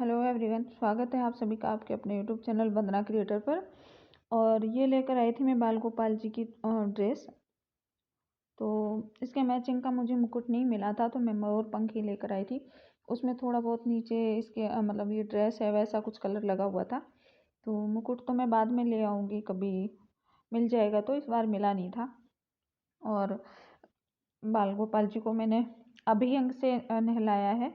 Hello everyone, स्वागत है आप सभी का आपके अपने यूट्यूब चैनल वंदना क्रिएटर पर। और ये लेकर आई थी मैं बाल गोपाल जी की ड्रेस। तो इसके मैचिंग का मुझे मुकुट नहीं मिला था, तो मैं मोर पंख ही लेकर आई थी। उसमें थोड़ा बहुत नीचे इसके मतलब ये ड्रेस है वैसा कुछ कलर लगा हुआ था। तो मुकुट तो मैं बाद में ले आऊँगी, कभी मिल जाएगा, तो इस बार मिला नहीं था। और बाल गोपाल जी को मैंने अभियंग से नहलाया है।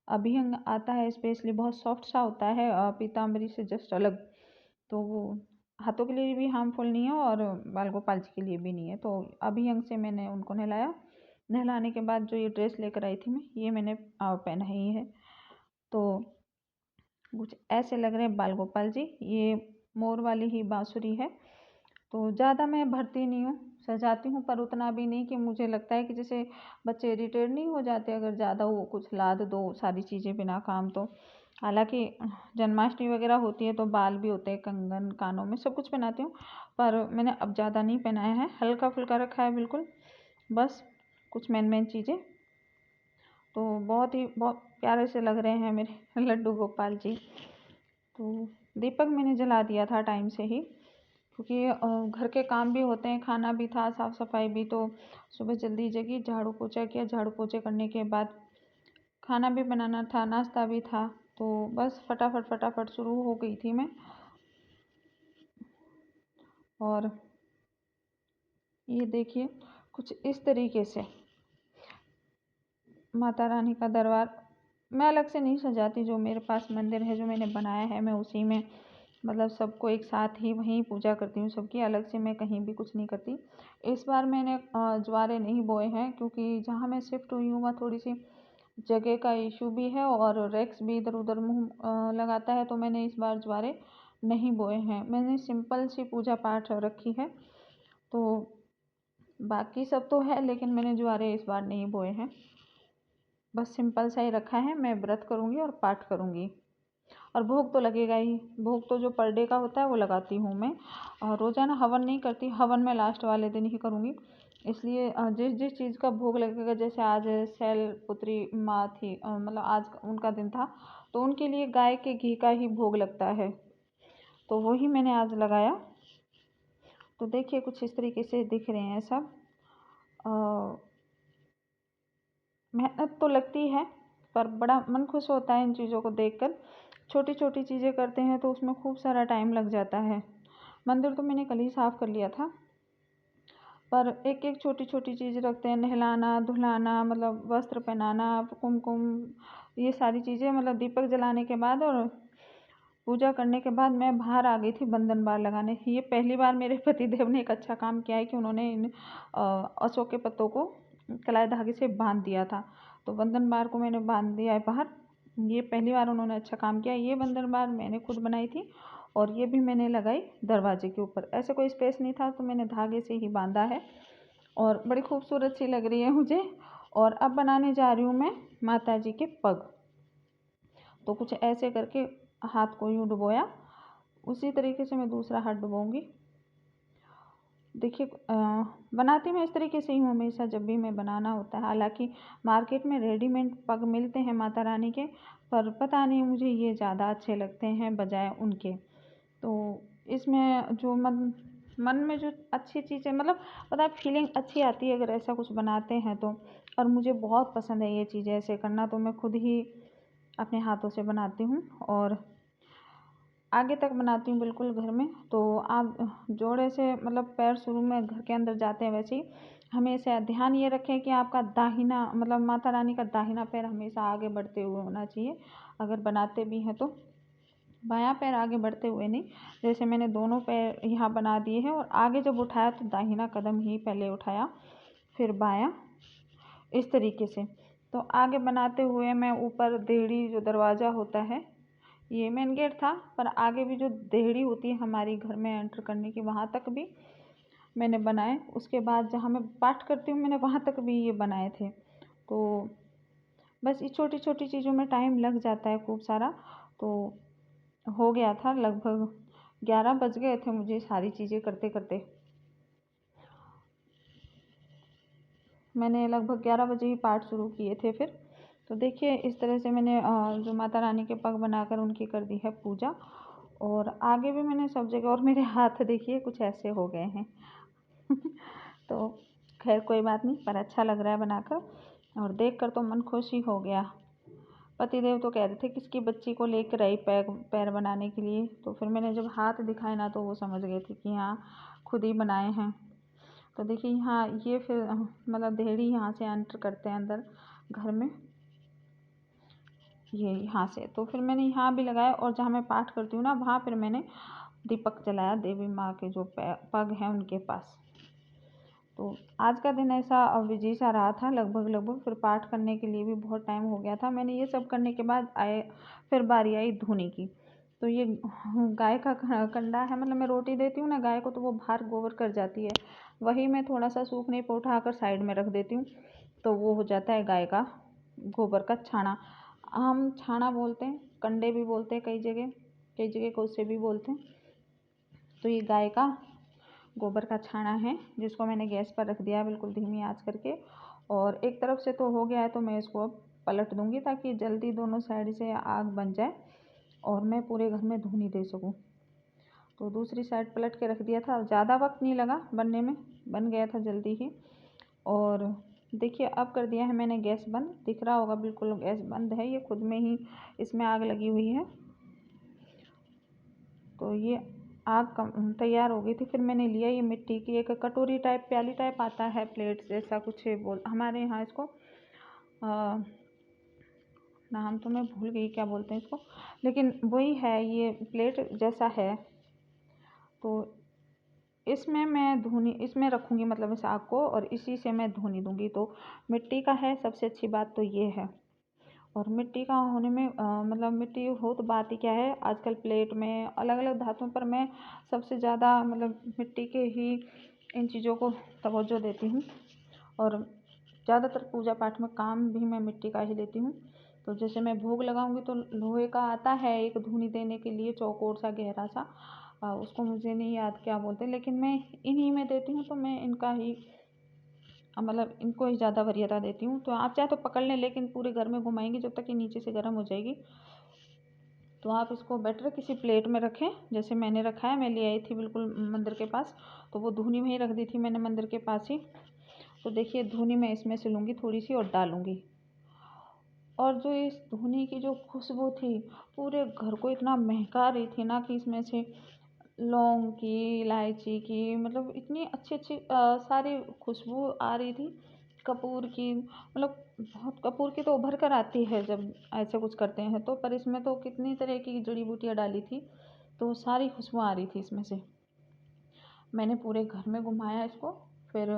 अभियंग आता है स्पेशली, बहुत सॉफ्ट सा होता है, पीताम्बरी से जस्ट अलग। तो वो हाथों के लिए भी हार्मफुल नहीं है और बाल गोपाल जी के लिए भी नहीं है। तो अभियंग से मैंने उनको नहलाया। नहलाने के बाद जो ये ड्रेस लेकर आई थी मैं, ये मैंने पहना ही है। तो कुछ ऐसे लग रहे हैं बाल गोपाल जी। ये मोर वाली ही बांसुरी है। तो ज़्यादा मैं भरती नहीं हूँ, सजाती हूँ, पर उतना भी नहीं कि मुझे लगता है कि जैसे बच्चे इरिटेट नहीं हो जाते अगर ज़्यादा वो कुछ लाद दो सारी चीज़ें बिना काम। तो हालांकि जन्माष्टमी वगैरह होती है तो बाल भी होते हैं, कंगन कानों में सब कुछ पहनाती हूँ, पर मैंने अब ज़्यादा नहीं पहनाया है, हल्का फुल्का रखा है बिल्कुल, बस कुछ मेन चीज़ें। तो बहुत प्यारे से लग रहे हैं मेरे लड्डू गोपाल जी। तो दीपक मैंने जला दिया था टाइम से ही, क्योंकि घर के काम भी होते हैं, खाना भी था, साफ़ सफाई भी। तो सुबह जल्दी जगी, झाड़ू पोछा किया, झाड़ू पोछे करने के बाद खाना भी बनाना था, नाश्ता भी था। तो बस फटाफट फटाफट शुरू हो गई थी मैं। और ये देखिए कुछ इस तरीके से माता रानी का दरबार मैं अलग से नहीं सजाती। जो मेरे पास मंदिर है जो मैंने बनाया है, मैं उसी में मतलब सबको एक साथ ही वहीं पूजा करती हूँ सबकी, अलग से मैं कहीं भी कुछ नहीं करती। इस बार मैंने ज्वारे नहीं बोए हैं, क्योंकि जहाँ मैं शिफ्ट हुई हूँ वहाँ थोड़ी सी जगह का इशू भी है और रेक्स भी इधर उधर मुँह लगाता है। तो मैंने इस बार ज्वारे नहीं बोए हैं, मैंने सिंपल सी पूजा पाठ रखी है। तो बाकी सब तो है, लेकिन मैंने ज्वारे इस बार नहीं बोए हैं, बस सिंपल सा ही रखा है। मैं व्रत करूँगी और पाठ करूँगी, और भोग तो लगेगा ही। भोग तो जो पर डे का होता है वो लगाती हूँ मैं, और रोज़ाना हवन नहीं करती, हवन मैं लास्ट वाले दिन ही करूँगी। इसलिए जिस जिस चीज़ का भोग लगेगा, जैसे आज शैल पुत्री माँ थी, मतलब आज उनका दिन था, तो उनके लिए गाय के घी का ही भोग लगता है, तो वही मैंने आज लगाया। तो देखिए कुछ इस तरीके से दिख रहे हैं सब। मेहनत तो लगती है, पर बड़ा मन खुश होता है इन चीज़ों को देखकर। छोटी छोटी चीज़ें करते हैं तो उसमें खूब सारा टाइम लग जाता है। मंदिर तो मैंने कल ही साफ़ कर लिया था, पर एक एक छोटी छोटी चीज़ रखते हैं, नहलाना धुलाना, मतलब वस्त्र पहनाना, कुमकुम, ये सारी चीज़ें। मतलब दीपक जलाने के बाद और पूजा करने के बाद मैं बाहर आ गई थी बंधन बार लगाने। ये पहली बार मेरे पतिदेव ने एक अच्छा काम किया है कि उन्होंने इन अशोक के पत्तों को कलाई धागे से बांध दिया था। तो बंधन बार को मैंने बांध दिया है बाहर। ये पहली बार उन्होंने अच्छा काम किया। ये बंधन बार मैंने खुद बनाई थी, और ये भी मैंने लगाई दरवाजे के ऊपर। ऐसे कोई स्पेस नहीं था तो मैंने धागे से ही बांधा है, और बड़ी खूबसूरत सी लग रही है मुझे। और अब बनाने जा रही हूँ मैं माता जी के पग। तो कुछ ऐसे करके हाथ को यूँ डुबोया, उसी तरीके से मैं दूसरा हाथ डुबोऊँगी। देखिए बनाती मैं इस तरीके से ही हूँ हमेशा जब भी मैं बनाना होता है। हालांकि मार्केट में रेडीमेड पग मिलते हैं माता रानी के, पर पता नहीं मुझे ये ज़्यादा अच्छे लगते हैं बजाय उनके। तो इसमें जो मन में जो अच्छी चीज़ें, मतलब पता है फीलिंग अच्छी आती है अगर ऐसा कुछ बनाते हैं तो। और मुझे बहुत पसंद है ये चीज़ें ऐसे करना, तो मैं खुद ही अपने हाथों से बनाती हूँ और आगे तक बनाती हूँ बिल्कुल घर में। तो आप जोड़े से मतलब पैर शुरू में घर के अंदर जाते हैं, वैसे ही हमेशा ध्यान ये रखें कि आपका दाहिना मतलब माता रानी का दाहिना पैर हमेशा आगे बढ़ते हुए होना चाहिए। अगर बनाते भी हैं तो बायां पैर आगे बढ़ते हुए नहीं। जैसे मैंने दोनों पैर यहाँ बना दिए हैं, और आगे जब उठाया तो दाहिना कदम ही पहले उठाया, फिर बायां, इस तरीके से। तो आगे बनाते हुए मैं ऊपर देहड़ी जो दरवाज़ा होता है, ये मेन गेट था, पर आगे भी जो देहड़ी होती है हमारी घर में एंटर करने की, वहाँ तक भी मैंने बनाए। उसके बाद जहाँ मैं पाठ करती हूँ मैंने वहाँ तक भी ये बनाए थे। तो बस ये छोटी छोटी चीज़ों में टाइम लग जाता है खूब सारा। तो हो गया था, लगभग 11 बज गए थे मुझे सारी चीज़ें करते करते। मैंने लगभग 11 बजे ही पाठ शुरू किए थे फिर। तो देखिए इस तरह से मैंने जो माता रानी के पग बनाकर उनकी कर दी है पूजा। और आगे भी मैंने सब जगह, और मेरे हाथ देखिए कुछ ऐसे हो गए हैं तो खैर कोई बात नहीं, पर अच्छा लग रहा है बनाकर, और देखकर तो मन खुश ही हो गया। पतिदेव तो कह रहे थे किसकी बच्ची को लेकर आई पैर पैर बनाने के लिए, तो फिर मैंने जब हाथ दिखाए ना तो वो समझ गए थे कि हाँ खुद ही बनाए हैं। तो देखिए यहाँ ये फिर मतलब देहड़ी यहाँ से एंटर करते हैं अंदर घर में, ये यहाँ से। तो फिर मैंने यहाँ भी लगाया, और जहाँ मैं पाठ करती हूँ ना वहाँ फिर मैंने दीपक जलाया देवी माँ के जो पग हैं उनके पास। तो आज का दिन ऐसा बिजी सा रहा था लगभग फिर पाठ करने के लिए भी बहुत टाइम हो गया था। मैंने ये सब करने के बाद फिर बारी आई धोने की। तो ये गाय का कंडा है, मतलब मैं रोटी देती हूँ ना गाय को तो वो बाहर गोबर कर जाती है, वही मैं थोड़ा सा सूखने पर उठाकर साइड में रख देती हूँ, तो वो हो जाता है गाय का गोबर का छाना। हम छाना बोलते हैं, कंडे भी बोलते हैं कई जगह को उससे भी बोलते हैं। तो ये गाय का गोबर का छाना है जिसको मैंने गैस पर रख दिया बिल्कुल धीमी आंच करके, और एक तरफ से तो हो गया है तो मैं इसको अब पलट दूंगी ताकि जल्दी दोनों साइड से आग बन जाए और मैं पूरे घर में धुनी दे सकूं। तो दूसरी साइड पलट के रख दिया था, ज़्यादा वक्त नहीं लगा बनने में, बन गया था जल्दी ही। और देखिए अब कर दिया है मैंने गैस बंद, दिख रहा होगा बिल्कुल गैस बंद है, ये खुद में ही इसमें आग लगी हुई है। तो ये आग तैयार हो गई थी। फिर मैंने लिया ये मिट्टी की एक कटोरी टाइप प्याली टाइप आता है, प्लेट जैसा कुछ बोल हमारे यहाँ इसको, नाम तो मैं भूल गई क्या बोलते हैं इसको, लेकिन वही है, ये प्लेट जैसा है। तो इसमें मैं धुनी इसमें रखूँगी मतलब इस आग को, और इसी से मैं धुनी दूँगी। तो मिट्टी का है, सबसे अच्छी बात तो ये है। और मिट्टी का होने में मतलब मिट्टी हो तो बात ही क्या है, आजकल प्लेट में अलग अलग धातुओं पर मैं सबसे ज़्यादा मतलब मिट्टी के ही इन चीज़ों को तवज्जो देती हूँ। और ज़्यादातर पूजा पाठ में काम भी मैं मिट्टी का ही लेती हूँ। तो जैसे मैं भोग लगाऊंगी तो लोहे का आता है एक धुनी देने के लिए, चौकोर सा गहरा सा, उसको मुझे नहीं याद क्या बोलते हैं, लेकिन मैं इन्हीं में देती हूँ, तो मैं इनका ही मतलब इनको ही ज़्यादा वरीयता देती हूँ। तो आप चाहे तो पकड़ लें, लेकिन पूरे घर में घुमाएंगी जब तक कि नीचे से गर्म हो जाएगी। तो आप इसको बेटर किसी प्लेट में रखें, जैसे मैंने रखा है, मैं ले आई थी बिल्कुल मंदिर के पास, तो वो धुनी में ही रख दी थी मैंने मंदिर के पास ही। तो देखिए धुनी मैं इसमें से लूँगी थोड़ी सी और डालूँगी, और जो इस धुनी की जो खुशबू थी पूरे घर को इतना महका रही थी ना, कि इसमें से लौंग की, इलायची की, मतलब इतनी अच्छी अच्छी सारी खुशबू आ रही थी। कपूर की, मतलब बहुत कपूर की तो उभर कर आती है जब ऐसे कुछ करते हैं तो, पर इसमें तो कितनी तरह की जड़ी बूटियाँ डाली थी, तो सारी खुशबू आ रही थी इसमें से। मैंने पूरे घर में घुमाया इसको, फिर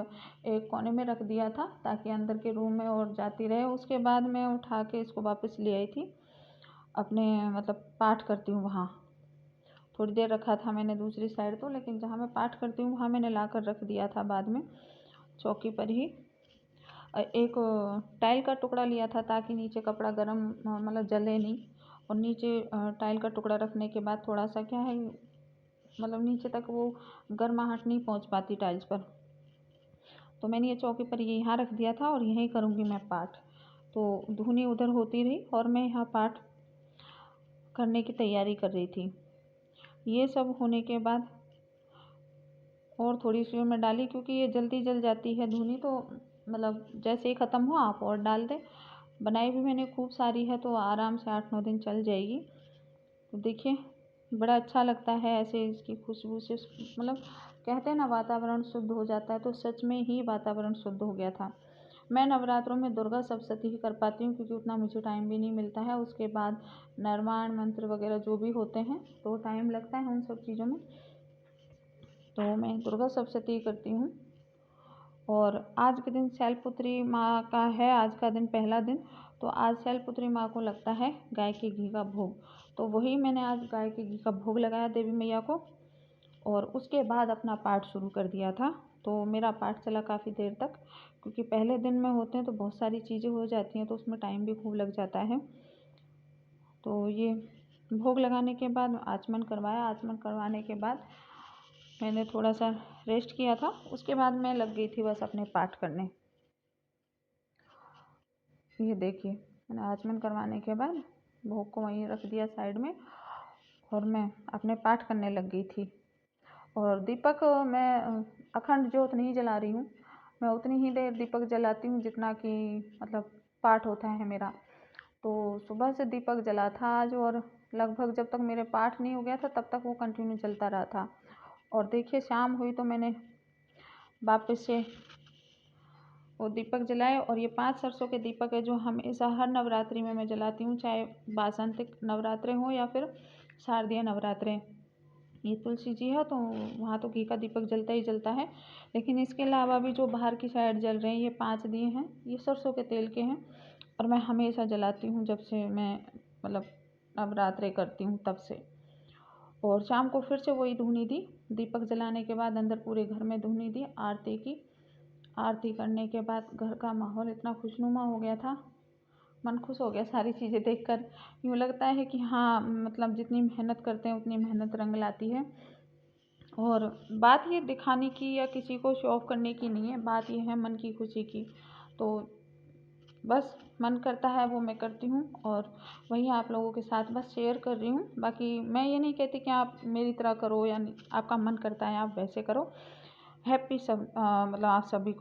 एक कोने में रख दिया था ताकि अंदर के रूम में और जाती रहे। उसके बाद मैं उठा के इसको वापस ले आई थी अपने, मतलब पाठ करती हूँ वहाँ। थोड़ी देर रखा था मैंने दूसरी साइड तो, लेकिन जहाँ मैं पाठ करती हूँ वहाँ मैंने लाकर रख दिया था बाद में चौकी पर ही। एक टाइल का टुकड़ा लिया था ताकि नीचे कपड़ा गरम मतलब जले नहीं, और नीचे टाइल का टुकड़ा रखने के बाद थोड़ा सा क्या है, मतलब नीचे तक वो गर्माहट नहीं पहुँच पाती टाइल्स पर। तो मैंने ये चौकी पर ये यहाँ रख दिया था और यहीं करूँगी मैं पाठ। तो धुनी उधर होती रही और मैं यहाँ पाठ करने की तैयारी कर रही थी। ये सब होने के बाद और थोड़ी सी मैं डाली, क्योंकि ये जल्दी जल जाती है धुनी, तो मतलब जैसे ही ख़त्म हो आप और डाल दें। बनाई भी मैंने खूब सारी है तो आराम से 8-9 दिन चल जाएगी। तो देखिए बड़ा अच्छा लगता है ऐसे इसकी खुशबू से, मतलब कहते हैं ना वातावरण शुद्ध हो जाता है, तो सच में ही वातावरण शुद्ध हो गया था। मैं नवरात्रों में दुर्गा सप्तशती ही कर पाती हूँ क्योंकि उतना मुझे टाइम भी नहीं मिलता है। उसके बाद निर्माण मंत्र वगैरह जो भी होते हैं तो टाइम लगता है उन सब चीज़ों में, तो मैं दुर्गा सप्तशती करती हूँ। और आज के दिन शैलपुत्री माँ का है, आज का दिन पहला दिन, तो आज शैलपुत्री माँ को लगता है गाय के घी का भोग, तो वही मैंने आज गाय के घी का भोग लगाया देवी मैया को, और उसके बाद अपना पाठ शुरू कर दिया था। तो मेरा पाठ चला काफ़ी देर तक, क्योंकि पहले दिन में होते हैं तो बहुत सारी चीज़ें हो जाती हैं तो उसमें टाइम भी खूब लग जाता है। तो ये भोग लगाने के बाद आचमन करवाया, आचमन करवाने के बाद मैंने थोड़ा सा रेस्ट किया था, उसके बाद मैं लग गई थी बस अपने पाठ करने। ये देखिए मैंने आचमन करवाने के बाद भोग को वहीं रख दिया साइड में और मैं अपने पाठ करने लग गई थी। और दीपक मैं अखंड ज्योत नहीं जला रही हूँ, मैं उतनी ही देर दीपक जलाती हूँ जितना कि मतलब पाठ होता है मेरा। तो सुबह से दीपक जला था आज, और लगभग जब तक मेरे पाठ नहीं हो गया था तब तक वो कंटिन्यू चलता रहा था। और देखिए शाम हुई तो मैंने वापस से वो दीपक जलाए। और ये 5 सरसों के दीपक है जो हमेशा हर नवरात्रि में मैं जलाती हूँ, चाहे वासंतिक नवरात्रे हों या फिर शारदीय नवरात्रे। ये तुलसी जी है तो वहाँ तो घी का दीपक जलता ही जलता है, लेकिन इसके अलावा भी जो बाहर की साइड जल रहे हैं ये 5 दिए हैं, ये सरसों के तेल के हैं और मैं हमेशा जलाती हूँ जब से मैं मतलब नवरात्रे करती हूँ तब से। और शाम को फिर से वही धूनी दी, दीपक जलाने के बाद अंदर पूरे घर में धूनी दी, आरती की। आरती करने के बाद घर का माहौल इतना खुशनुमा हो गया था, मन खुश हो गया सारी चीज़ें देखकर। यूँ लगता है कि हाँ मतलब जितनी मेहनत करते हैं उतनी मेहनत रंग लाती है। और बात ये दिखाने की या किसी को शो ऑफ करने की नहीं है, बात ये है मन की खुशी की। तो बस मन करता है वो मैं करती हूँ और वही आप लोगों के साथ बस शेयर कर रही हूँ। बाकी मैं ये नहीं कहती कि आप मेरी तरह करो या आपका मन करता है आप वैसे करो। हैप्पी सब मतलब आप सभी को।